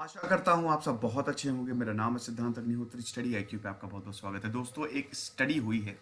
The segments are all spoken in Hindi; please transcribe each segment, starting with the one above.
आशा करता हूँ आप सब बहुत अच्छे होंगे। मेरा नाम है सिद्धांत अग्निहोत्री। स्टडी आईक्यू पे आपका बहुत बहुत स्वागत है। दोस्तों, एक स्टडी हुई है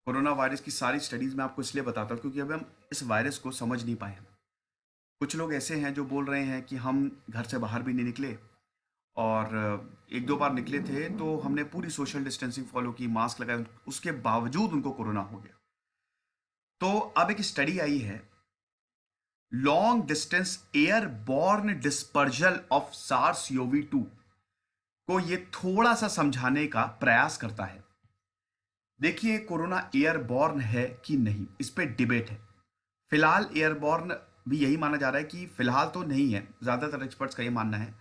कोरोना वायरस की। सारी स्टडीज मैं आपको इसलिए बताता हूँ क्योंकि अभी हम इस वायरस को समझ नहीं पाए हैं। कुछ लोग ऐसे हैं जो बोल रहे हैं कि हम घर से बाहर भी नहीं निकले और एक दो बार निकले थे तो हमने पूरी सोशल डिस्टेंसिंग फॉलो की, मास्क लगाए, उसके बावजूद उनको कोरोना हो गया। तो अब एक स्टडी आई है, long distance airborne dispersal of SARS-CoV-2 को ये थोड़ा सा समझाने का प्रयास करता है। देखिए, कोरोना एयरबॉर्न है कि नहीं, इस पे डिबेट है। फिलहाल एयरबॉर्न भी यही माना जा रहा है कि फिलहाल तो नहीं है, ज्यादातर एक्सपर्ट्स का ये मानना है।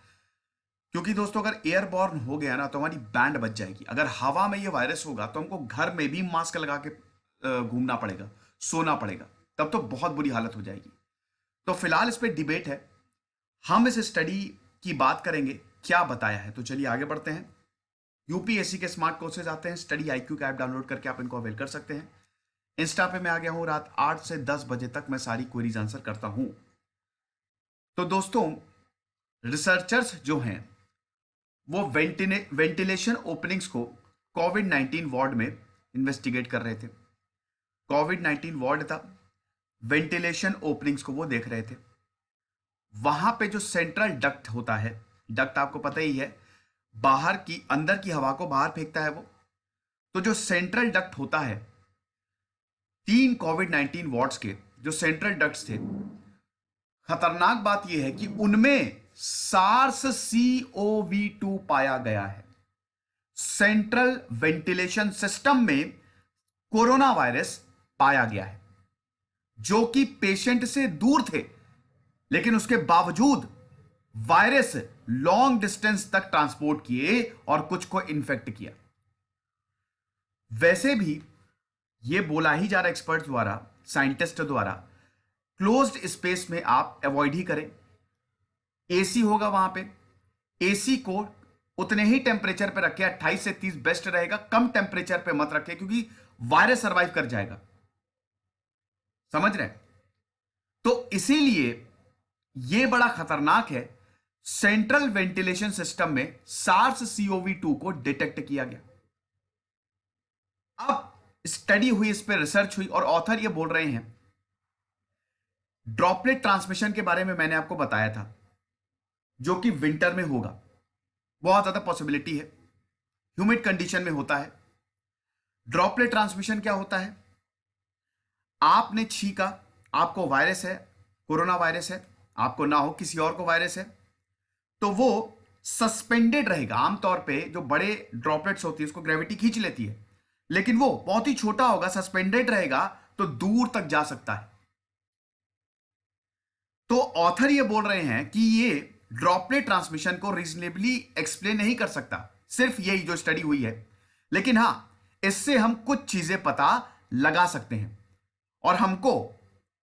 क्योंकि दोस्तों, अगर एयरबॉर्न हो गया ना तो हमारी बैंड बच जाएगी। अगर हवा में ये वायरस होगा तो हमको घर में भी मास्क लगा के घूमना पड़ेगा, सोना पड़ेगा, तब तो बहुत बुरी हालत हो जाएगी। तो फिलहाल इस पे डिबेट है। हम इस स्टडी की बात करेंगे, क्या बताया है। तो चलिए आगे बढ़ते हैं। यूपीएससी के स्मार्ट कोर्सेज आते हैं, स्टडी आईक्यू का ऐप डाउनलोड करके आप इनको अवेल कर सकते हैं। इंस्टा पे मैं आ गया हूं, रात 8 से 10 बजे तक मैं सारी क्वेरीज आंसर करता हूं। तो दोस्तों, रिसर्चर्स जो हैं वो वेंटिलेशन ओपनिंग्स को कोविड-19 वार्ड में इन्वेस्टिगेट कर रहे थे। कोविड-19 वार्ड था, वेंटिलेशन ओपनिंग्स को वो देख रहे थे। वहां पे जो सेंट्रल डक्ट होता है, डक्ट आपको पता ही है, बाहर की अंदर की हवा को बाहर फेंकता है वो। तो जो सेंट्रल डक्ट होता है, 3 कोविड-19 वार्ड्स के जो सेंट्रल डक्ट्स थे, खतरनाक बात यह है कि उनमें SARS-CoV-2 पाया गया है। सेंट्रल वेंटिलेशन सिस्टम में कोरोना वायरस पाया गया है, जो कि पेशेंट से दूर थे, लेकिन उसके बावजूद वायरस लॉन्ग डिस्टेंस तक ट्रांसपोर्ट किए और कुछ को इन्फेक्ट किया। वैसे भी ये बोला ही जा रहा है एक्सपर्ट द्वारा, साइंटिस्ट द्वारा, क्लोज्ड स्पेस में आप अवॉइड ही करें। एसी होगा वहां पे, एसी को उतने ही टेम्परेचर पे रखें, 28 से 30 बेस्ट रहेगा। कम टेम्परेचर पे मत रखें क्योंकि वायरस सर्वाइव कर जाएगा। समझ रहे हैं? तो इसीलिए यह बड़ा खतरनाक है। सेंट्रल वेंटिलेशन सिस्टम में SARS-CoV-2 को डिटेक्ट किया गया। अब स्टडी हुई, इस पर रिसर्च हुई और ऑथर ये बोल रहे हैं, ड्रॉपलेट ट्रांसमिशन के बारे में मैंने आपको बताया था, जो कि विंटर में होगा, बहुत ज्यादा पॉसिबिलिटी है, ह्यूमिड कंडीशन में होता है। ड्रॉपलेट ट्रांसमिशन क्या होता है? आपने छींका, आपको वायरस है, कोरोना वायरस है, आपको ना हो, किसी और को वायरस है, तो वो सस्पेंडेड रहेगा। आमतौर पे जो बड़े ड्रॉपलेट्स होती है उसको ग्रेविटी खींच लेती है, लेकिन वो बहुत ही छोटा होगा, सस्पेंडेड रहेगा, तो दूर तक जा सकता है। तो ऑथर ये बोल रहे हैं कि ये ड्रॉपलेट ट्रांसमिशन को रीजनेबली एक्सप्लेन नहीं कर सकता, सिर्फ यही जो स्टडी हुई है, लेकिन हां, इससे हम कुछ चीजें पता लगा सकते हैं। और हमको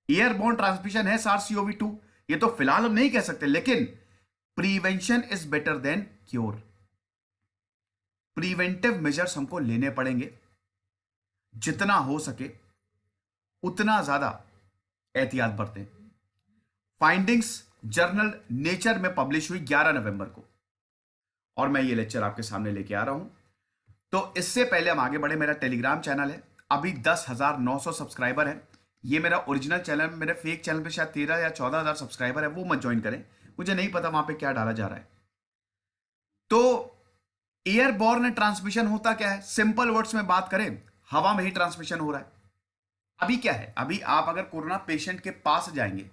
एयरबोर्न ट्रांसमिशन है SARS-CoV-2, ये तो फिलहाल हम नहीं कह सकते, लेकिन prevention is better than cure. Preventive measures हमको लेने पड़ेंगे, जितना हो सके उतना ज्यादा एहतियात बरतें। फाइंडिंग्स जर्नल नेचर में पब्लिश हुई 11 नवंबर को, और मैं ये लेक्चर आपके सामने लेके आ रहा हूं। तो इससे पहले हम आगे बढ़े, मेरा टेलीग्राम चैनल है, अभी 10,900 सब्सक्राइबर है। ये मेरा ओरिजिनल चैनल, मेरे फेक चैनल पे शायद 13 या 14,000 सब्सक्राइबर है, वो मत ज्वाइन करें, मुझे नहीं पता वहां पे क्या डाला जा रहा है। तो एयरबॉर्न ट्रांसमिशन होता क्या है? सिंपल वर्ड्स में बात करें, हवा में ही ट्रांसमिशन हो रहा है। अभी क्या है, अभी आप अगर कोरोना पेशेंट के पास जाएंगे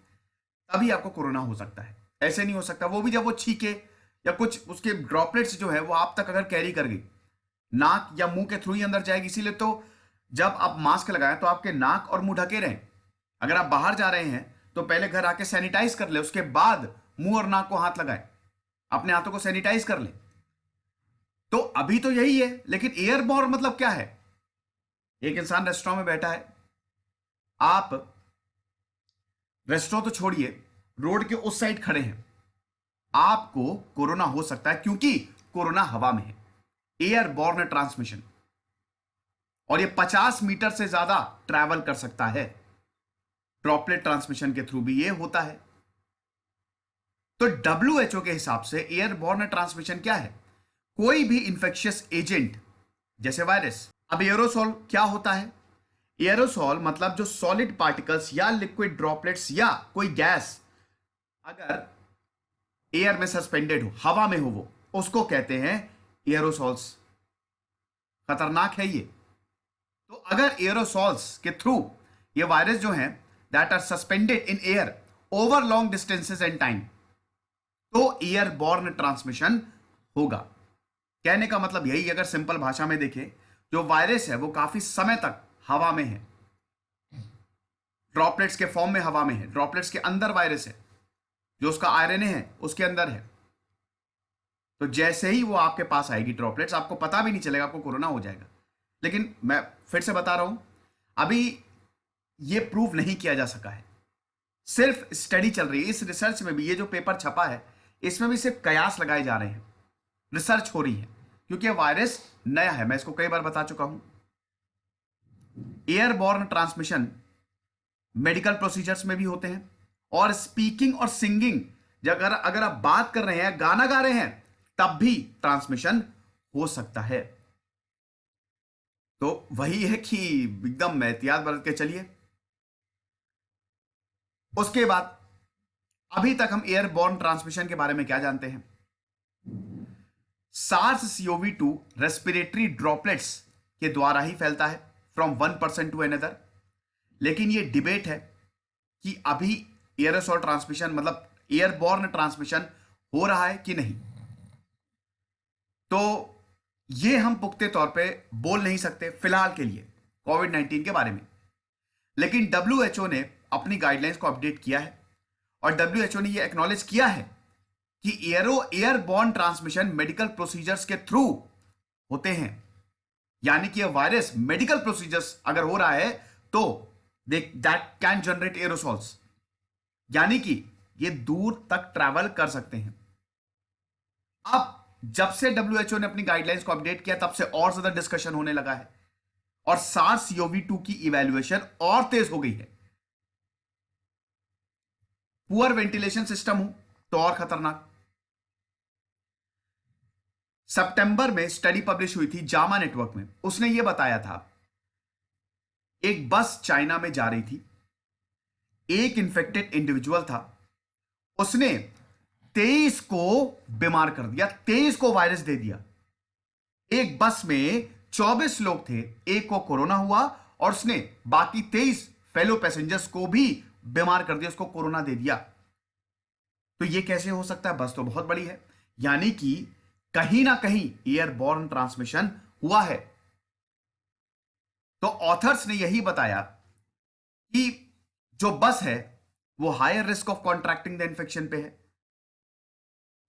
तभी आपको कोरोना हो सकता है, ऐसे नहीं हो सकता। वो भी जब वो छींके या कुछ उसके ड्रॉपलेट्स जो है वो आप तक अगर कैरी कर गई, नाक या मुंह के थ्रू ही अंदर जाएगी। इसीलिए तो जब आप मास्क लगाएं तो आपके नाक और मुंह ढके रहें। अगर आप बाहर जा रहे हैं तो पहले घर आके सैनिटाइज कर ले, उसके बाद मुंह और नाक को हाथ लगाएं, अपने हाथों को सैनिटाइज कर ले। तो अभी तो यही है, लेकिन एयरबॉर्न मतलब क्या है? एक इंसान रेस्टोरेंट में बैठा है, आप रेस्टोरेंट तो छोड़िए, रोड के उस साइड खड़े हैं, आपको कोरोना हो सकता है क्योंकि कोरोना हवा में है, एयरबॉर्न ट्रांसमिशन, और ये 50 मीटर से ज्यादा ट्रैवल कर सकता है। ड्रॉपलेट ट्रांसमिशन के थ्रू भी ये होता है। तो WHO के हिसाब से एयरबॉर्न ट्रांसमिशन क्या है? कोई भी इंफेक्शियस एजेंट जैसे वायरस। अब एरोसॉल क्या होता है? एरोसॉल मतलब जो सॉलिड पार्टिकल्स या लिक्विड ड्रॉपलेट्स या कोई गैस अगर एयर में सस्पेंडेड हो, हवा में हो, वो उसको कहते हैं एरोसॉल्स। खतरनाक है ये। तो अगर एरोसॉल्स के थ्रू ये वायरस जो हैं that are suspended in air over long distances and time, तो एयरबॉर्न ट्रांसमिशन होगा। कहने का मतलब यही, अगर सिंपल भाषा में देखें, जो वायरस है वो काफी समय तक हवा में है, ड्रॉपलेट्स के फॉर्म में हवा में है, ड्रॉपलेट्स के अंदर वायरस है, जो उसका आरएनए है उसके अंदर है। तो जैसे ही वो आपके पास आएगी ड्रॉपलेट्स, आपको पता भी नहीं चलेगा, आपको कोरोना हो जाएगा। लेकिन मैं फिर से बता रहा हूं, अभी ये प्रूव नहीं किया जा सका है, सिर्फ स्टडी चल रही है। इस रिसर्च में भी, ये जो पेपर छपा है इसमें भी सिर्फ कयास लगाए जा रहे हैं, रिसर्च हो रही है, क्योंकि ये वायरस नया है। मैं इसको कई बार बता चुका हूं। एयरबॉर्न ट्रांसमिशन मेडिकल प्रोसीजर्स में भी होते हैं, और स्पीकिंग और सिंगिंग, अगर आप बात कर रहे हैं, गाना गा रहे हैं, तब भी ट्रांसमिशन हो सकता है। तो वही है कि एकदम एहतियात बरत के चलिए। उसके बाद अभी तक हम एयरबॉर्न ट्रांसमिशन के बारे में क्या जानते हैं? SARS-CoV-2 रेस्पिरेटरी ड्रॉपलेट्स के द्वारा ही फैलता है, from one person to another. लेकिन ये डिबेट है कि अभी एयरोसॉल ट्रांसमिशन मतलब एयरबॉर्न ट्रांसमिशन हो रहा है कि नहीं। तो ये हम पुख्ते तौर पे बोल नहीं सकते फिलहाल के लिए कोविड-19 के बारे में। लेकिन WHO ने अपनी गाइडलाइंस को अपडेट किया है, और WHO ने ये एक्नॉलेज किया है कि एयरबॉर्न ट्रांसमिशन मेडिकल प्रोसीजर्स के थ्रू होते हैं। यानी कि ये वायरस मेडिकल प्रोसीजर्स अगर हो रहा है तो दैट कैन जनरेट एरोसॉल्स, यानी कि ये दूर तक ट्रैवल कर सकते हैं। अब जब से WHO ने अपनी गाइडलाइंस को अपडेट किया, तब से और ज्यादा डिस्कशन होने लगा है, और SARS-CoV-2 की इवैल्यूएशन और तेज हो गई है। पुअर वेंटिलेशन सिस्टम हो तो और खतरनाक। सितंबर में स्टडी पब्लिश हुई थी जामा नेटवर्क में, उसने यह बताया था, एक बस चाइना में जा रही थी, एक इन्फेक्टेड इंडिविजुअल था, उसने 23 को बीमार कर दिया, 23 को वायरस दे दिया। एक बस में 24 लोग थे, एक को कोरोना हुआ, और उसने बाकी 23 फेलो पैसेंजर्स को भी बीमार कर दिया, उसको कोरोना दे दिया। तो ये कैसे हो सकता है? बस तो बहुत बड़ी है, यानी कि कहीं ना कहीं एयरबॉर्न ट्रांसमिशन हुआ है। तो ऑथर्स ने यही बताया कि जो बस है वो higher risk of contracting the infection पे है।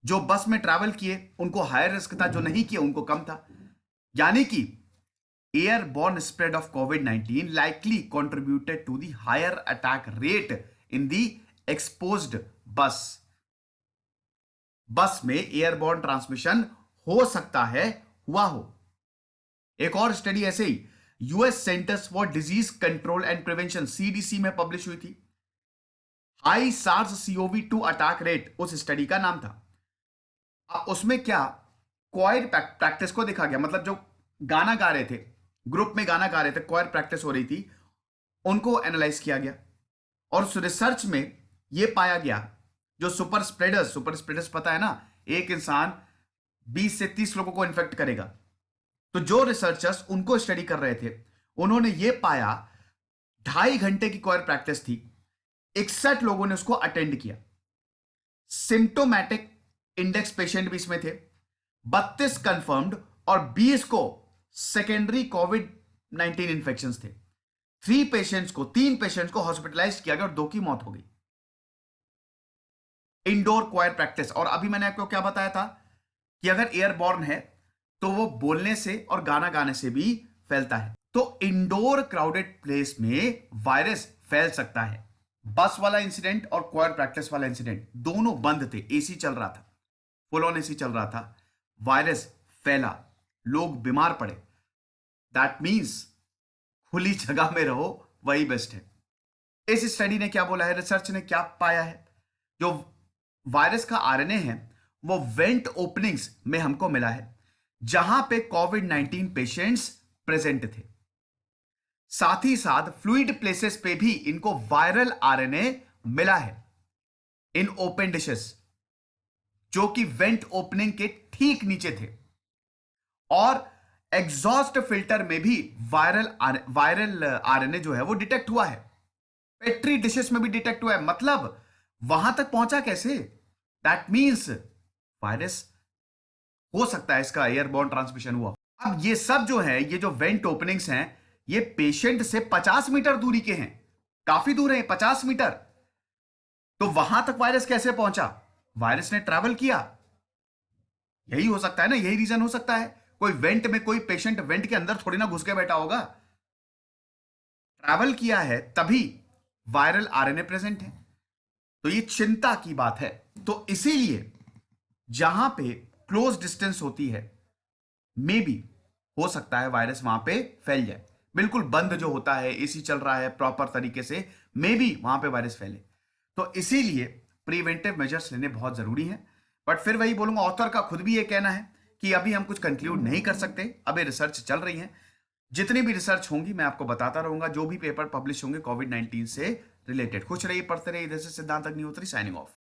जो बस में ट्रैवल किए उनको हायर रिस्क था, जो नहीं किए उनको कम था। यानी कि airborne spread of covid likely contributed to the higher attack rate in the exposed bus। बस में एयरबॉर्न ट्रांसमिशन हो सकता है, हुआ हो। एक और स्टडी ऐसे ही US Centers for Disease Control and Prevention CDC में पब्लिश हुई थी। हाई SARS-CoV-2 अटैक रेट उस स्टडी का नाम था। उसमें क्या क्वायर प्रैक्टिस को देखा गया, मतलब जो गाना गा रहे थे, ग्रुप में गाना गा रहे थे, क्वायर प्रैक्टिस हो रही थी, उनको एनालाइज किया गया, और उस रिसर्च में यह पाया गया, जो सुपर स्प्रेडर्स पता है ना, एक इंसान 20 से 30 लोगों को इन्फेक्ट करेगा। तो जो रिसर्चर्स उनको स्टडी कर रहे थे, उन्होंने ये पाया 2.5 घंटे की क्वायर प्रैक्टिस थी, 61 लोगों ने उसको अटेंड किया। सिम्टोमैटिक इंडेक्स पेशेंट भी इसमें थे, 32 कंफर्म्ड, और 20 को सेकेंडरी कोविड-19 इंफेक्शन थे। 3 पेशेंट्स को हॉस्पिटलाइज किया गया और 2 की मौत हो गई। Indoor choir practice. और अभी मैंने आपको क्या बताया था कि अगर एयरबॉर्न है तो वो बोलने से और गाना गाने से भी फैलता है। तो इंडोर क्राउडेड प्लेस में वायरस फैल सकता है। बस वाला इंसिडेंट और क्वायर प्रैक्टिस वाला इंसिडेंट दोनों बंद थे, एसी चल रहा था, फुल ऑन एसी चल रहा था, वायरस फैला, लोग बीमार पड़े। दैट मीन्स खुली जगह में रहो, वही बेस्ट है। इस स्टडी ने क्या बोला है, रिसर्च ने क्या पाया है, जो वायरस का आरएनए है वो वेंट ओपनिंग्स में हमको मिला है जहां पे कोविड-19 पेशेंट्स प्रेजेंट थे। साथ ही साथ फ्लूइड प्लेसेस पे भी इनको वायरल आरएनए मिला है इन ओपन डिशेस, जो कि वेंट ओपनिंग के ठीक नीचे थे। और एग्जॉस्ट फिल्टर में भी वायरल आरएनए जो है वो डिटेक्ट हुआ है। पेट्री डिशेस में भी डिटेक्ट हुआ है। मतलब वहां तक पहुंचा कैसे? दैट मीन्स वायरस हो सकता है इसका एयरबॉर्न ट्रांसमिशन हुआ। अब ये सब जो है, ये जो वेंट ओपनिंग्स हैं, ये पेशेंट से 50 मीटर दूरी के हैं। काफी दूर है, 50 मीटर। तो वहां तक वायरस कैसे पहुंचा? वायरस ने ट्रैवल किया। यही हो सकता है ना, यही रीजन हो सकता है। कोई वेंट में, कोई पेशेंट वेंट के अंदर थोड़ी ना घुस के बैठा होगा। ट्रैवल किया है तभी वायरल आरएनए प्रेजेंट है। तो ये चिंता की बात है। तो इसीलिए जहां पे क्लोज डिस्टेंस होती है, मे बी हो सकता है वायरस वहां पे फैल जाए। बिल्कुल बंद जो होता है, एसी चल रहा है प्रॉपर तरीके से, मे बी वहां पे वायरस फैले। तो इसीलिए प्रिवेंटिव मेजर्स लेने बहुत जरूरी है। बट फिर वही बोलूंगा, ऑथर का खुद भी ये कहना है कि अभी हम कुछ कंक्लूड नहीं कर सकते, अभी रिसर्च चल रही है। जितनी भी रिसर्च होंगी मैं आपको बताता रहूंगा, जो भी पेपर पब्लिश होंगे कोविड-19 से रिलेटेड। खुश रहिए, पढ़ते रहिए। इधर से सिद्धांत अग्निहोत्री साइनिंग ऑफ।